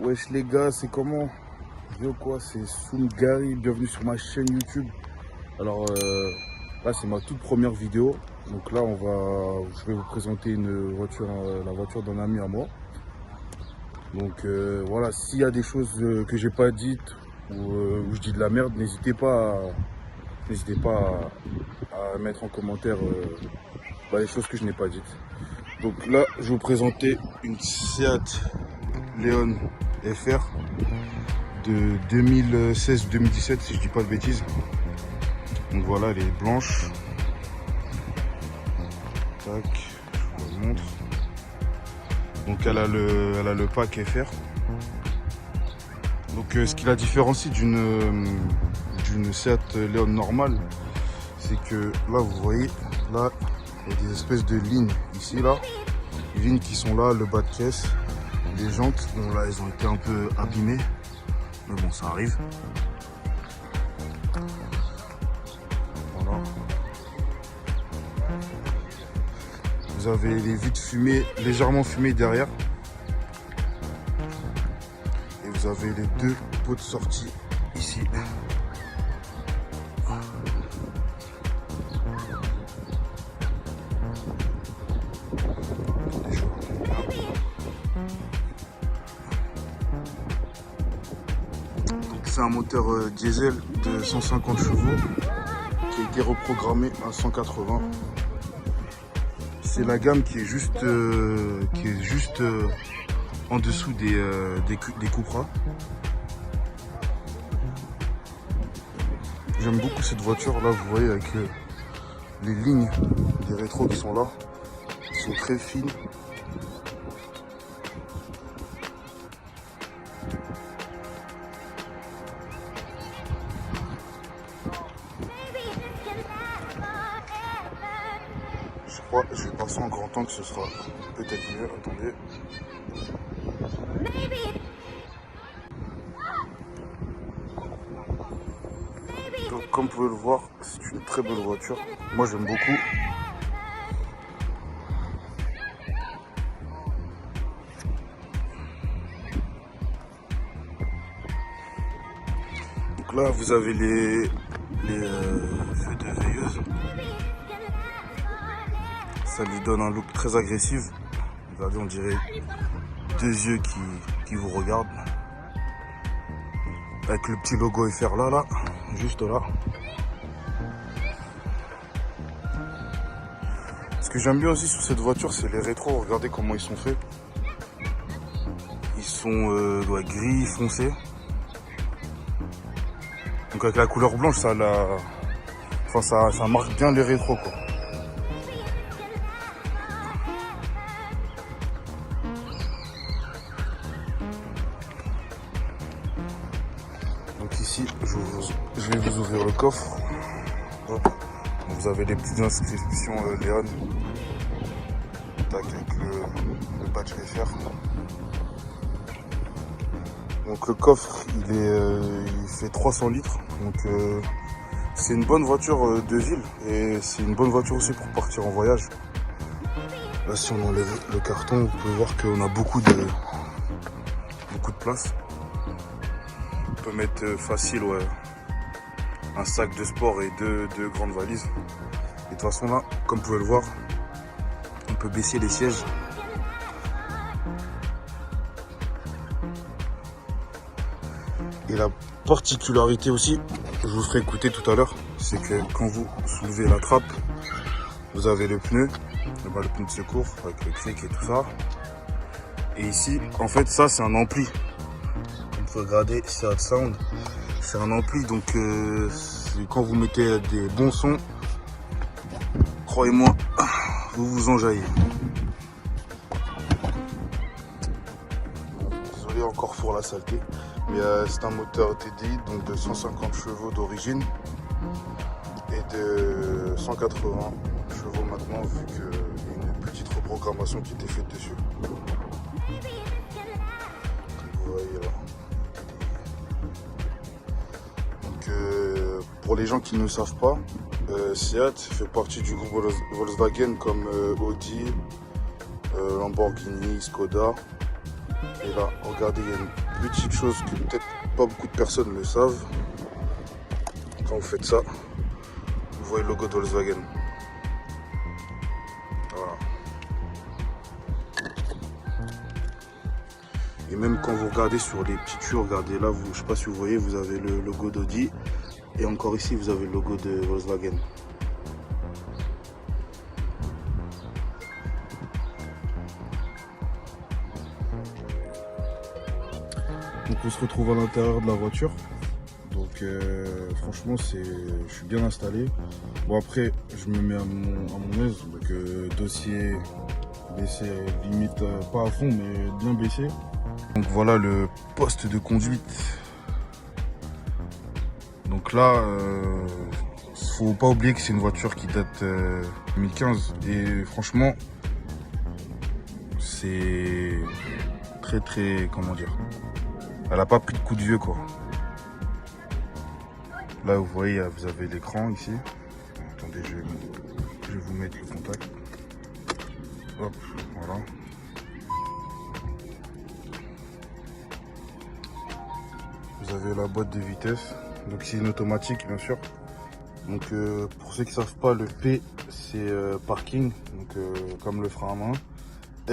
Wesh les gars, c'est comment? Yo quoi, c'est Soungari, bienvenue sur ma chaîne YouTube. Alors là c'est ma toute première vidéo. Donc là je vais vous présenter une voiture, la voiture d'un ami à moi. Donc voilà, s'il y a des choses que j'ai pas dites où je dis de la merde, n'hésitez pas à mettre en commentaire les choses que je n'ai pas dites. Donc là je vais vous présenter une Seat Leon FR de 2016-2017 si je dis pas de bêtises. Donc voilà, elle est blanche. Tac, je vous montre. Donc elle a le pack FR. Donc ce qui la différencie d'une Seat Leon normale, c'est que là vous voyez, là il y a des espèces de lignes ici là, les lignes qui sont là, le bas de caisse, les jantes, bon là elles ont été un peu abîmées, mais bon ça arrive. Voilà. Vous avez les vitres fumées, légèrement fumées derrière. Et vous avez les deux pots de sortie ici. C'est un moteur diesel de 150 chevaux qui a été reprogrammé à 180. C'est la gamme qui est juste en dessous des Cupra. J'aime beaucoup cette voiture là, vous voyez avec les lignes des rétros qui sont là, qui sont très fines. Je vais passer en grand angle, ce sera peut-être mieux. Attendez. Donc comme vous pouvez le voir, c'est une très belle voiture. Moi j'aime beaucoup. Donc là vous avez les feux de veilleuse. Ça lui donne un look très agressif. Regardez, on dirait deux yeux qui vous regardent. Avec le petit logo FR là, juste là. Ce que j'aime bien aussi sur cette voiture, c'est les rétros. Regardez comment ils sont faits. Ils sont gris foncé. Donc avec la couleur blanche, ça marque bien les rétros quoi. Donc ici, je vais vous ouvrir le coffre. Hop. Vous avez les petites inscriptions Léon. Tac, avec le badge FR. Donc le coffre, il fait 300 litres. Donc c'est une bonne voiture de ville et c'est une bonne voiture aussi pour partir en voyage. Là, si on enlève le carton, vous pouvez voir qu'on a beaucoup de place. On peut mettre facile un sac de sport et deux grandes valises. Et de toute façon là, comme vous pouvez le voir, on peut baisser les sièges. Et la particularité aussi, je vous ferai écouter tout à l'heure, c'est que quand vous soulevez la trappe, vous avez le pneu de secours avec le cric et tout ça. Et ici, en fait, ça c'est un ampli. Regardez, Seat Sound, c'est un ampli, donc quand vous mettez des bons sons, croyez-moi, vous vous enjaillez. Désolé encore pour la saleté, mais c'est un moteur TDI, donc de 150 chevaux d'origine et de 180 chevaux maintenant, vu qu'il y a une petite reprogrammation qui était faite dessus. Vous voyez là. Pour les gens qui ne savent pas, Seat fait partie du groupe Volkswagen comme Audi, Lamborghini, Skoda Et là, regardez, il y a une petite chose que peut-être pas beaucoup de personnes le savent. Quand vous faites ça, vous voyez le logo de Volkswagen. Voilà. Et même quand vous regardez sur les petits tuyaux, regardez là, je ne sais pas si vous voyez, vous avez le logo d'Audi. Et encore ici, vous avez le logo de Volkswagen. Donc on se retrouve à l'intérieur de la voiture. Donc franchement, je suis bien installé. Bon après, je me mets à mon aise. Donc dossier baissé, limite pas à fond, mais bien baissé. Donc voilà le poste de conduite. Donc là, faut pas oublier que c'est une voiture qui date 2015 et franchement, c'est très comment dire. Elle a pas pris de coup de vieux quoi. Là vous voyez, vous avez l'écran ici. Attendez, je vais vous mettre le contact. Hop, voilà. Vous avez la boîte de vitesse. Donc c'est une automatique bien sûr. Donc pour ceux qui ne savent pas, le P c'est parking, donc comme le frein à main.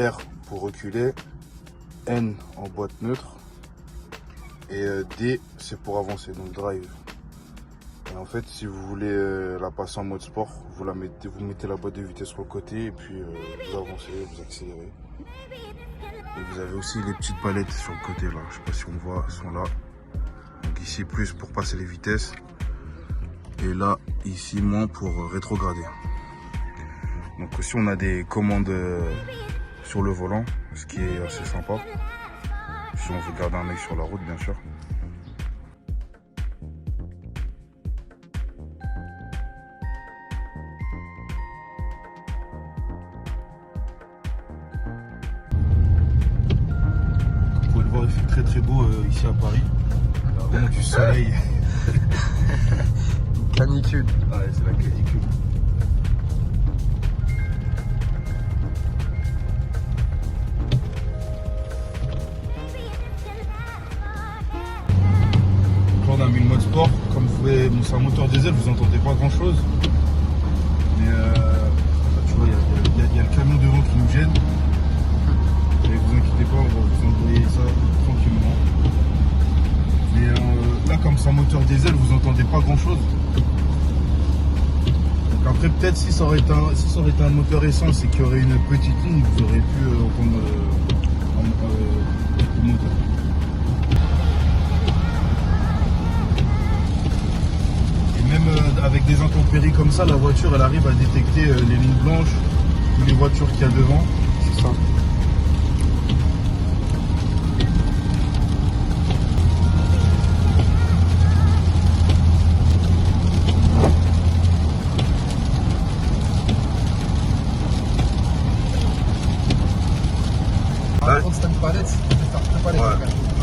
R pour reculer. N en boîte neutre. Et D c'est pour avancer, donc drive. Et en fait, si vous voulez la passer en mode sport, vous mettez la boîte de vitesse sur le côté et puis vous avancez, vous accélérez. Et vous avez aussi les petites palettes sur le côté là, je sais pas si on voit, elles sont là. Donc ici plus pour passer les vitesses et là ici moins pour rétrograder. Donc aussi on a des commandes sur le volant, ce qui est assez sympa. Si on veut garder un œil sur la route bien sûr. Il fait très beau ici à Paris. Il y a vraiment du soleil. Canicule. Ouais, c'est la canicule. Donc là on a mis le mode sport. Comme vous pouvez, bon, c'est un moteur diesel, vous n'entendez pas grand chose. Mais tu vois, il y a le camion devant qui nous gêne. Ne vous inquiétez pas, on va vous envoyer ça tranquillement. Mais là, comme c'est un moteur diesel, vous n'entendez pas grand chose. Donc après, peut-être si ça aurait été un moteur essence et qu'il y aurait une petite ligne, vous aurez pu entendre le moteur. Et même avec des intempéries comme ça, la voiture elle arrive à détecter les lignes blanches ou les voitures qu'il y a devant. C'est ça.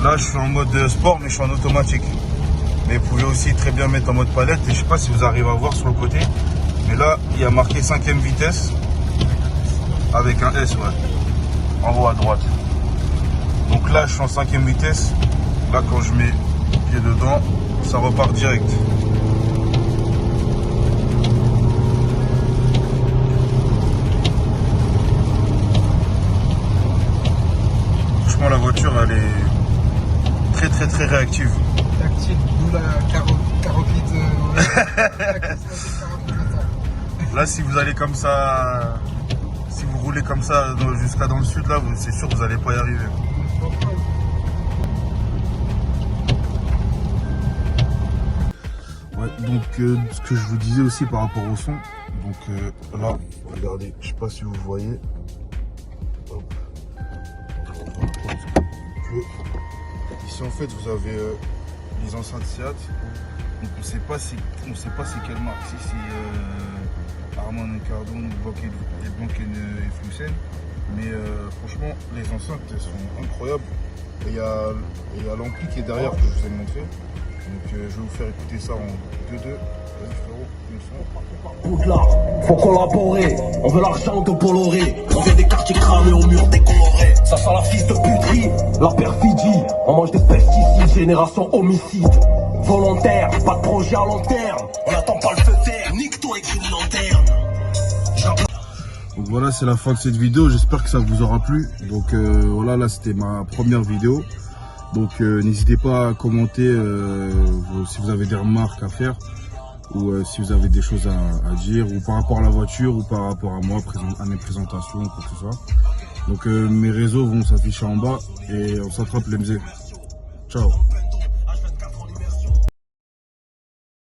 Là je suis en mode sport mais je suis en automatique. Mais vous pouvez aussi très bien mettre en mode palette. Et je sais pas si vous arrivez à voir sur le côté. Mais là il y a marqué 5ème vitesse. Avec un S, ouais. En haut à droite. Donc là je suis en 5ème vitesse. Là quand je mets le pied dedans, ça repart direct. La voiture elle est très réactive. Tactile, d'où la 40 litres. Là si vous allez comme ça, si vous roulez comme ça jusqu'à dans le sud là, c'est sûr que vous n'allez pas y arriver. Ouais, donc ce que je vous disais aussi par rapport au son, donc là, regardez, je sais pas si vous voyez. Hop. Ici en fait vous avez les enceintes Seat. Donc on sait pas c'est quelle marque, si c'est Harman & Kardon, Blank & Flusen. Mais franchement les enceintes elles sont incroyables. Et il y a l'ampli qui est derrière que je vous ai montré. Donc je vais vous faire écouter ça en 2-2. Poudlard, faut collaborer, on veut l'argent de Bolloré, on vient des quartiers cramés au mur décoloré, ça sent la fils de puterie, la perfidie, on mange des pesticides, génération homicide, volontaire, pas de projet à long terme, on attend pas le feu vert, nique-toi écrit une lanterne. Donc voilà, c'est la fin de cette vidéo, j'espère que ça vous aura plu. Donc voilà, là c'était ma première vidéo. Donc n'hésitez pas à commenter si vous avez des remarques à faire ou si vous avez des choses à dire ou par rapport à la voiture ou par rapport à moi, à mes présentations ou quoi que ce soit. Donc mes réseaux vont s'afficher en bas et on s'attrape les mzés. Ciao.